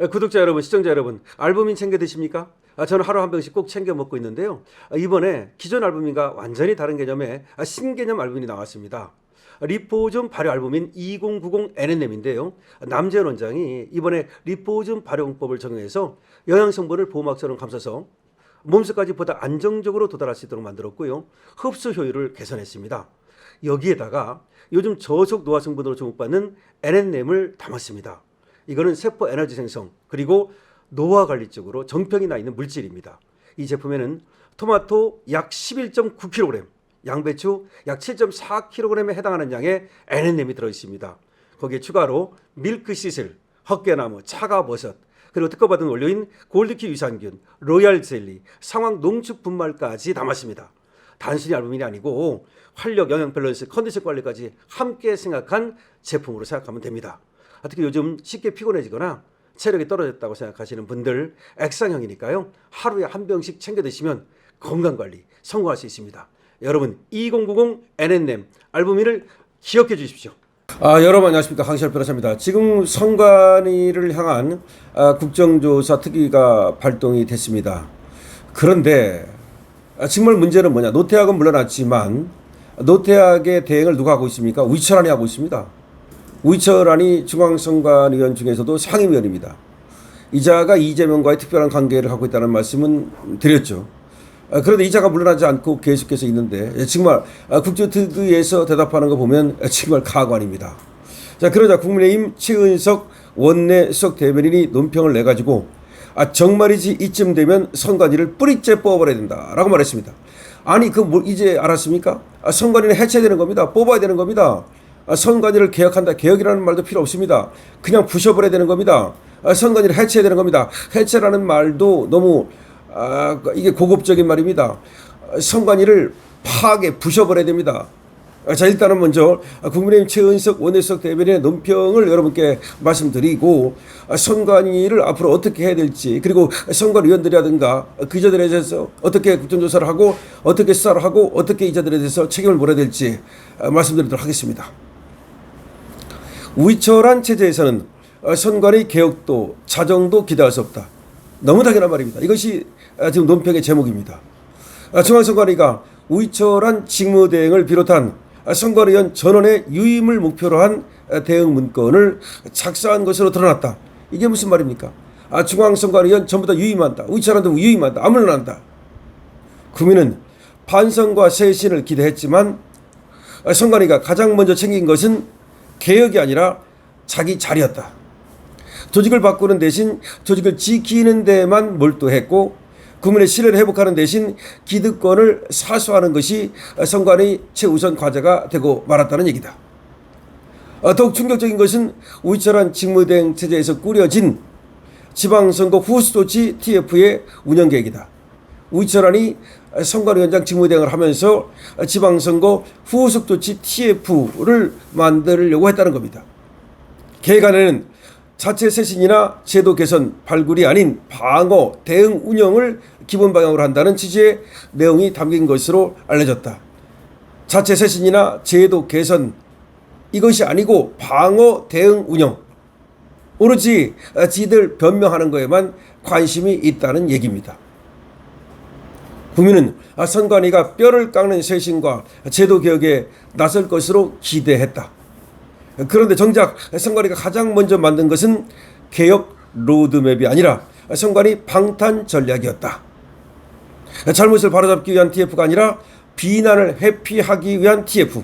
구독자 여러분, 시청자 여러분, 알부민 챙겨 드십니까? 저는 하루 한 병씩 꼭 챙겨 먹고 있는데요. 이번에 기존 알부민과 완전히 다른 개념의 신개념 알부민이 나왔습니다. 리포즘 발효 알부민 2090 NNM인데요. 남재현 원장이 이번에 리포즘 발효법을 적용해서 영양 성분을 보호막처럼 감싸서 몸속까지 보다 안정적으로 도달할 수 있도록 만들었고요. 흡수 효율을 개선했습니다. 여기에다가 요즘 저속 노화 성분으로 주목받는 NNM을 담았습니다. 이거는 세포 에너지 생성 그리고 노화 관리 쪽으로 정평이 나 있는 물질입니다. 이 제품에는 토마토 약 11.9kg, 양배추 약 7.4kg에 해당하는 양의 NNM이 들어있습니다. 거기에 추가로 밀크 시슬, 헛개나무, 차가버섯, 그리고 특허받은 원료인 골드키 유산균, 로얄 젤리, 상황 농축 분말까지 담았습니다. 단순히 알부민이 아니고 활력, 영양 밸런스, 컨디션 관리까지 함께 생각한 제품으로 생각하면 됩니다. 특히 요즘 쉽게 피곤해지거나 체력이 떨어졌다고 생각하시는 분들 액상형이니까요. 하루에 한 병씩 챙겨 드시면 건강관리 성공할 수 있습니다. 여러분 2090 NNM 알부민을 기억해 주십시오. 여러분 안녕하십니까, 강시열 변호사입니다. 지금 선관위를 향한 국정조사 특위가 발동이 됐습니다. 그런데 정말 문제는 뭐냐, 노태학은 물러났지만 노태학의 대행을 누가 하고 있습니까? 우이철안이 하고 있습니다. 우이철안이 중앙선관위원 중에서도 상임위원입니다. 이자가 이재명과의 특별한 관계를 갖고 있다는 말씀은 드렸죠. 그런데 이자가 물러나지 않고 계속해서 있는데 정말 국조특위에서 대답하는 거 보면 정말 가관입니다. 자, 그러자 국민의힘 최은석 원내수석 대변인이 논평을 내가지고 정말이지 이쯤 되면 선관위를 뿌리째 뽑아버려야 된다라고 말했습니다. 아니 뭐 이제 알았습니까? 선관위는 해체되는 겁니다. 뽑아야 되는 겁니다. 선관위를 개혁한다, 개혁이라는 말도 필요 없습니다. 그냥 부셔버려야 되는 겁니다. 선관위를 해체해야 되는 겁니다. 해체라는 말도 너무 이게 고급적인 말입니다. 선관위를 파괴, 부셔버려야 됩니다. 자, 일단은 먼저 국민의힘 최은석 원내수석 대변인의 논평을 여러분께 말씀드리고 선관위를 앞으로 어떻게 해야 될지, 그리고 선관위원들이라든가 기자들에 대해서 어떻게 국정조사를 하고 어떻게 수사를 하고 어떻게 이자들에 대해서 책임을 물어야 될지 말씀드리도록 하겠습니다. 우이철안 체제에서는 선관위 개혁도 자정도 기대할 수 없다. 너무 당연한 말입니다. 이것이 지금 논평의 제목입니다. 중앙선관위가 우이철안 직무대행을 비롯한 선관위원 전원의 유임을 목표로 한 대응 문건을 작성한 것으로 드러났다. 이게 무슨 말입니까? 중앙선관위원 전부 다 유임한다. 우이철안도 유임한다. 안 물러난다. 국민은 반성과 쇄신을 기대했지만 선관위가 가장 먼저 챙긴 것은 개혁이 아니라 자기 자리였다. 조직을 바꾸는 대신 조직을 지키는 데만 몰두했고 국민의 신뢰를 회복하는 대신 기득권을 사수하는 것이 선관위 최우선 과제가 되고 말았다는 얘기다. 더욱 충격적인 것은 우이철안 직무대행 체제에서 꾸려진 지방선거 후수조치 TF의 운영 계획이다. 우이철안이 선관위원장 직무대행을 하면서 지방선거 후속조치 TF를 만들려고 했다는 겁니다. 계획 안에는 자체 쇄신이나 제도 개선 발굴이 아닌 방어, 대응 운영을 기본 방향으로 한다는 취지의 내용이 담긴 것으로 알려졌다. 자체 쇄신이나 제도 개선 이것이 아니고 방어, 대응 운영, 오로지 지들 변명하는 것에만 관심이 있다는 얘기입니다. 국민은 선관위가 뼈를 깎는 쇄신과 제도 개혁에 나설 것으로 기대했다. 그런데 정작 선관위가 가장 먼저 만든 것은 개혁 로드맵이 아니라 선관위 방탄 전략이었다. 잘못을 바로잡기 위한 TF가 아니라 비난을 회피하기 위한 TF.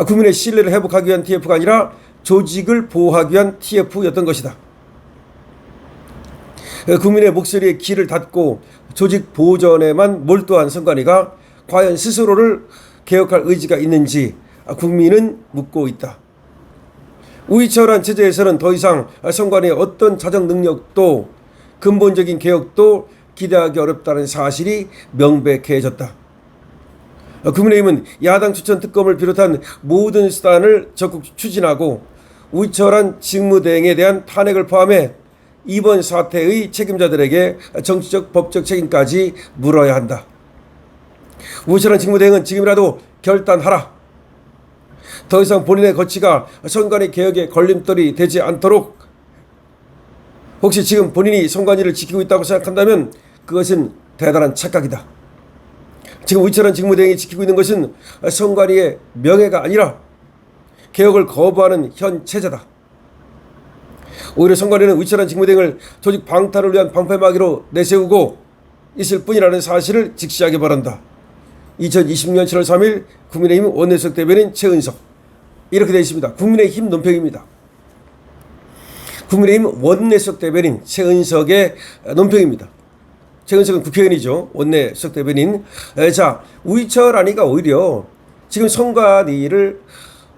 국민의 신뢰를 회복하기 위한 TF가 아니라 조직을 보호하기 위한 TF였던 것이다. 국민의 목소리에 귀를 닫고 조직 보전에만 몰두한 선관위가 과연 스스로를 개혁할 의지가 있는지 국민은 묻고 있다. 우이철안 체제에서는 더 이상 선관위의 어떤 자정 능력도 근본적인 개혁도 기대하기 어렵다는 사실이 명백해졌다. 국민의힘은 야당 추천 특검을 비롯한 모든 수단을 적극 추진하고 우이철안 직무대행에 대한 탄핵을 포함해 이번 사태의 책임자들에게 정치적 법적 책임까지 물어야 한다. 우이철안 직무대행은 지금이라도 결단하라. 더 이상 본인의 거취가 선관위 개혁의 걸림돌이 되지 않도록 혹시 지금 본인이 선관위를 지키고 있다고 생각한다면 그것은 대단한 착각이다. 지금 우이철한 직무대행이 지키고 있는 것은 선관위의 명예가 아니라 개혁을 거부하는 현 체제다. 오히려 선관위는 우이철한 직무대행을 조직 방탄을 위한 방패막이로 내세우고 있을 뿐이라는 사실을 직시하기 바란다. 2020년 7월 3일 국민의힘 원내수석 대변인 최은석. 이렇게 되어 있습니다. 국민의힘 논평입니다. 국민의힘 원내수석 대변인 최은석의 논평입니다. 최은석은 국회의원이죠. 원내수석 대변인. 자, 우이철안이가 오히려 지금 선관위를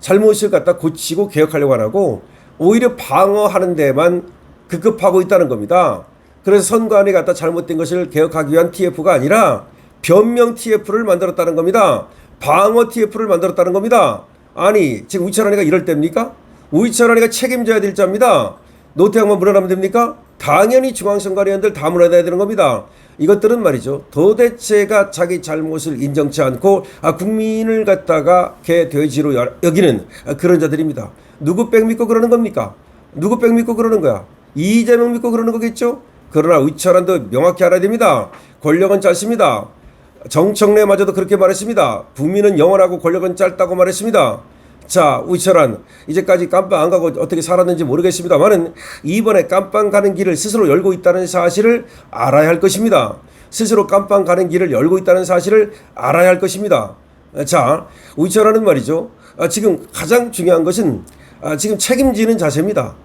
잘못을 갖다 고치고 개혁하려고 안 하고 오히려 방어하는 데만 급급하고 있다는 겁니다. 그래서 선관위 갖다 잘못된 것을 개혁하기 위한 TF가 아니라 변명 TF를 만들었다는 겁니다. 방어 TF를 만들었다는 겁니다. 아니, 지금 우이철안이가 이럴 때입니까? 우이철안이가 책임져야 될 자입니다. 노태악만 물러나면 됩니까? 당연히 중앙선관위원들 다 물러나야 되는 겁니다. 이것들은 말이죠. 도대체가 자기 잘못을 인정치 않고 국민을 갖다가 개돼지로 여기는 그런 자들입니다. 누구 백 믿고 그러는 겁니까? 누구 백 믿고 그러는 거야? 이재명 믿고 그러는 거겠죠? 그러나 우이철안도 명확히 알아야 됩니다. 권력은 짧습니다. 정청래마저도 그렇게 말했습니다. 국민은 영원하고 권력은 짧다고 말했습니다. 자, 우이철안 이제까지 깜빵 안 가고 어떻게 살았는지 모르겠습니다만은 이번에 깜빵 가는 길을 스스로 열고 있다는 사실을 알아야 할 것입니다. 스스로 깜빵 가는 길을 열고 있다는 사실을 알아야 할 것입니다. 자, 우이철안은 말이죠. 지금 가장 중요한 것은 지금 책임지는 자세입니다.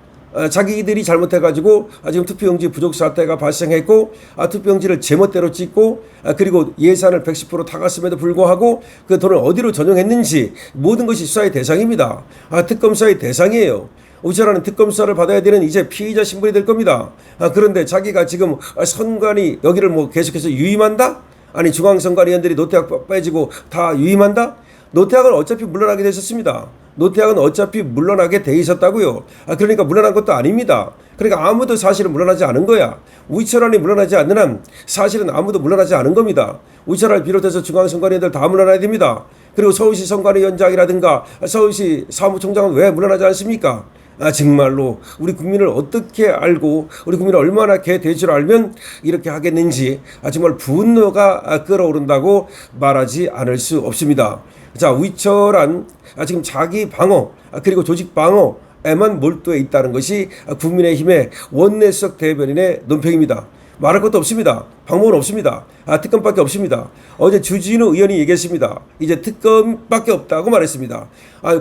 자기들이 잘못해가지고 지금 투표용지 부족 사태가 발생했고 투표용지를 제멋대로 찍고 그리고 예산을 110% 타갔음에도 불구하고 그 돈을 어디로 전용했는지 모든 것이 수사의 대상입니다. 특검 수사의 대상이에요. 우이철안은 특검 수사를 받아야 되는 이제 피의자 신분이 될 겁니다. 그런데 자기가 지금 선관위 여기를 뭐 계속해서 유임한다? 아니 중앙선관위원들이 노태악 빼지고 다 유임한다? 노태악은 어차피 물러나게 되셨습니다. 노태악은 어차피 물러나게 돼 있었다고요. 그러니까 물러난 것도 아닙니다. 그러니까 아무도 사실은 물러나지 않은 거야. 우이철안이 물러나지 않는 한 사실은 아무도 물러나지 않은 겁니다. 우이철안을 비롯해서 중앙선관위원들 다 물러나야 됩니다. 그리고 서울시 선관위원장이라든가 서울시 사무총장은 왜 물러나지 않습니까? 정말로 우리 국민을 어떻게 알고 우리 국민을 얼마나 개돼지로 알면 이렇게 하겠는지 정말 분노가 끓어오른다고 말하지 않을 수 없습니다. 자, 우이철안 지금 자기 방어 그리고 조직 방어에만 몰두해 있다는 것이 국민의힘의 원내수석 대변인의 논평입니다. 말할 것도 없습니다. 방법은 없습니다. 특검밖에 없습니다. 어제 주진우 의원이 얘기했습니다. 이제 특검밖에 없다고 말했습니다.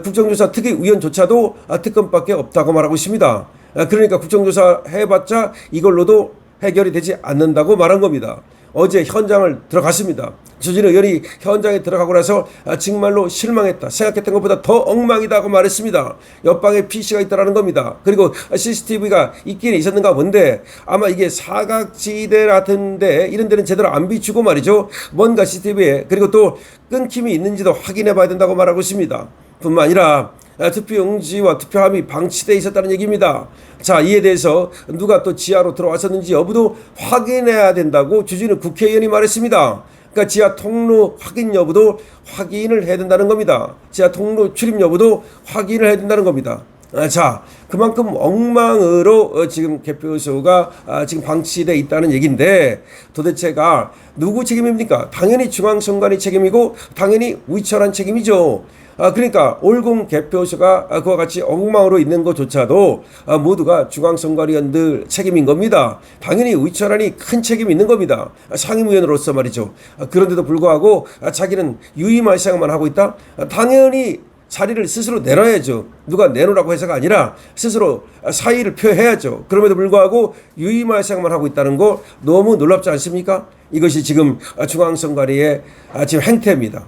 국정조사 특위위원조차도 특검밖에 없다고 말하고 있습니다. 그러니까 국정조사 해봤자 이걸로도 해결이 되지 않는다고 말한 겁니다. 어제 현장을 들어갔습니다. 주진우 의원이 현장에 들어가고 나서 정말로 실망했다. 생각했던 것보다 더 엉망이다고 말했습니다. 옆방에 PC가 있다라는 겁니다. 그리고 CCTV가 있긴 있었는가 본데 아마 이게 사각지대 같은데 이런 데는 제대로 안 비추고 말이죠. 뭔가 CCTV에 그리고 또 끊김이 있는지도 확인해 봐야 된다고 말하고 있습니다. 뿐만 아니라 투표용지와 투표함이 방치되어 있었다는 얘기입니다. 자, 이에 대해서 누가 또 지하로 들어왔었는지 여부도 확인해야 된다고 주진우 국회의원이 말했습니다. 그러니까 지하 통로 확인 여부도 확인을 해야 된다는 겁니다. 지하 통로 출입 여부도 확인을 해야 된다는 겁니다. 자, 그만큼 엉망으로 지금 개표소가 지금 방치되어 있다는 얘기인데 도대체가 누구 책임입니까? 당연히 중앙선관위 책임이고 당연히 우이철안 책임이죠. 그러니까 올공 개표소가 그와 같이 엉망으로 있는 것조차도 모두가 중앙선관위원들 책임인 겁니다. 당연히 우이철안이 큰 책임이 있는 겁니다. 상임위원으로서 말이죠. 그런데도 불구하고 자기는 유임할 생각만 하고 있다? 당연히 자리를 스스로 내놔야죠. 누가 내놓으라고 해서가 아니라 스스로 사의를 표해야죠. 그럼에도 불구하고 유임할 생각만 하고 있다는 거 너무 놀랍지 않습니까? 이것이 지금 중앙선관위의 지금 행태입니다.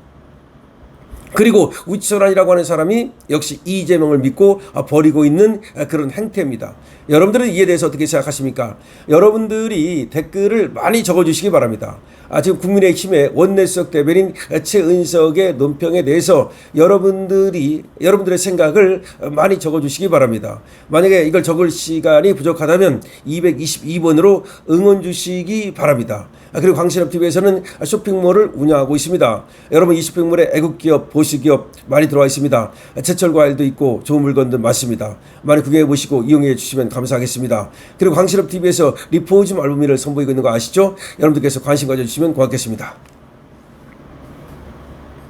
그리고 우이철안이라고 하는 사람이 역시 이재명을 믿고 버리고 있는 그런 행태입니다. 여러분들은 이에 대해서 어떻게 생각하십니까? 여러분들이 댓글을 많이 적어주시기 바랍니다. 지금 국민의힘의 원내수석 대변인 최은석의 논평에 대해서 여러분들의 생각을 많이 적어주시기 바랍니다. 만약에 이걸 적을 시간이 부족하다면 222번으로 응원 주시기 바랍니다. 그리고 광신업TV에서는 쇼핑몰을 운영하고 있습니다. 여러분 이 쇼핑몰의 애국기업 보수기업 많이 들어와 있습니다. 제철 과일도 있고 좋은 물건들 많습니다. 많이 구경해 보시고 이용해 주시면 감사하겠습니다. 그리고 광실업 TV에서 리포즘 알부민을 선보이고 있는 거 아시죠? 여러분들께서 관심 가져주시면 고맙겠습니다.